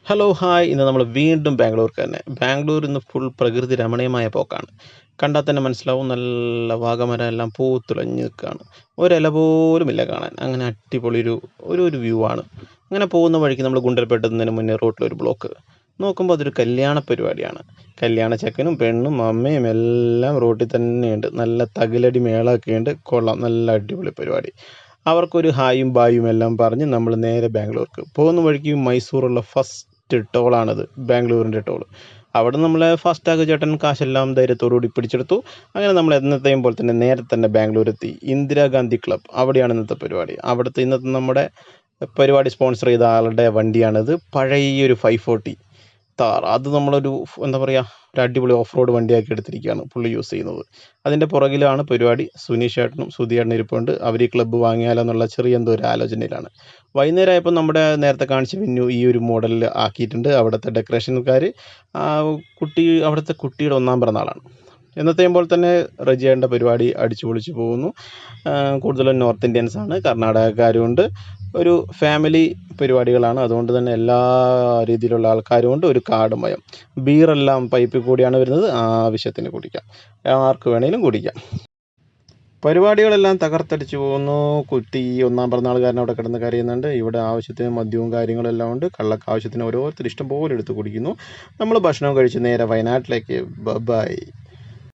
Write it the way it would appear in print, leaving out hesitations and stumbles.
Hello hi ഇന്ന് നമ്മൾ വീണ്ടും ബാംഗ്ലൂർക്ക് തന്നെ. ബാംഗ്ലൂർ ഇന്ന് ഫുൾ പ്രകൃതി രമണീയമായ പോക്കാണ്. കണ്ടാൽ തന്നെ മനസ്സിലാവും, നല്ല വാഗമരം എല്ലാം പൂത്തുലഞ്ഞ് നിൽക്കുകയാണ്. ഒരില പോലുമില്ല കാണാൻ. അങ്ങനെ അടിപൊളി ഒരു വ്യൂ ആണ്. അങ്ങനെ പോകുന്ന വഴിക്ക് നമ്മൾ ഗുണ്ടൽപേട്ട് എത്തുന്നതിന് മുന്നേ റോട്ടിലൊരു ബ്ലോക്ക്. നോക്കുമ്പോൾ അതൊരു കല്യാണ പരിപാടിയാണ്. കല്യാണ ചെക്കനും പെണ്ണും അമ്മയും എല്ലാം റോട്ടിൽ തന്നെയുണ്ട്. നല്ല തകിലടി മേളമൊക്കെ ഉണ്ട്. കൊള്ളാം, നല്ല അടിപൊളി പരിപാടി. അവർക്കൊരു ഹായും ബായും എല്ലാം പറഞ്ഞ് നമ്മൾ നേരെ ബാംഗ്ലൂർക്ക് പോകുന്ന വഴിക്ക് മൈസൂറുള്ള ഫസ്റ്റ് ടോളാണത്, ബാംഗ്ലൂരിൻ്റെ ടോൾ. അവിടെ നമ്മളെ ഫാസ്ടാഗ് ചേട്ടൻ കാശെല്ലാം ധൈര്യത്തോടുകൂടി പിടിച്ചെടുത്തു. അങ്ങനെ നമ്മൾ എന്നത്തെയും പോലെ തന്നെ നേരെ തന്നെ ബാംഗ്ലൂർ എത്തി. ഇന്ദിരാഗാന്ധി ക്ലബ്, അവിടെയാണ് ഇന്നത്തെ പരിപാടി. അവിടുത്തെ ഇന്നത്തെ നമ്മുടെ പരിപാടി സ്പോൺസർ ചെയ്ത ആളുടെ വണ്ടിയാണിത്. പഴയൊരു 540 താർ. അത് നമ്മളൊരു എന്താ പറയുക, ഒരു അടിപൊളി ഓഫ് റോഡ് വണ്ടിയാക്കി എടുത്തിരിക്കുകയാണ് പുള്ളി യൂസ് ചെയ്യുന്നത്. അതിൻ്റെ പുറകിലാണ് പരിപാടി. സുനീഷ് ചേട്ടനും സുധിയേട്ടനും ഇരിപ്പുണ്ട്. അവർ ഈ ക്ലബ്ബ് വാങ്ങിയാലോ എന്നുള്ള ചെറിയ എന്തോ ഒരു ആലോചനയിലാണ്. വൈകുന്നേരം ആയപ്പോൾ നമ്മുടെ നേരത്തെ കാണിച്ച വെന്യൂ ഈ ഒരു മോഡലിൽ ആക്കിയിട്ടുണ്ട്. അവിടുത്തെ ഡെക്കറേഷൻകാർ, അവിടുത്തെ കുട്ടിയുടെ 1ാം പിറന്നാളാണ്. എന്നത്തെയും പോലെ തന്നെ റജിയേണ്ട പരിപാടി അടിച്ചു പൊളിച്ച് പോകുന്നു. കൂടുതലും നോർത്ത് ഇന്ത്യൻസ് ആണ്, കർണാടകക്കാരുമുണ്ട്. ഒരു ഫാമിലി പരിപാടികളാണ്. അതുകൊണ്ട് തന്നെ എല്ലാ രീതിയിലുള്ള ആൾക്കാരും ഉണ്ട്. ഒരു കാട് മയം. ബീറെല്ലാം പൈപ്പിൽ കൂടിയാണ് വരുന്നത്. ആവശ്യത്തിന് കുടിക്കാം, ആർക്ക് വേണേലും കുടിക്കാം. പരിപാടികളെല്ലാം തകർത്തടിച്ചു പോകുന്നു. കുട്ടി 1ാം പിറന്നാളുകാരൻ അവിടെ കിടന്ന് കരയുന്നുണ്ട്. ഇവിടെ ആവശ്യത്തിന് മദ്യവും കാര്യങ്ങളെല്ലാം ഉണ്ട്. കള്ളക്ക് ആവശ്യത്തിന് ഓരോരുത്തർ ഇഷ്ടം പോലെ എടുത്ത് കുടിക്കുന്നു. നമ്മൾ ഭക്ഷണം കഴിച്ച് നേരെ വയനാട്ടിലേക്ക്. ബൈ.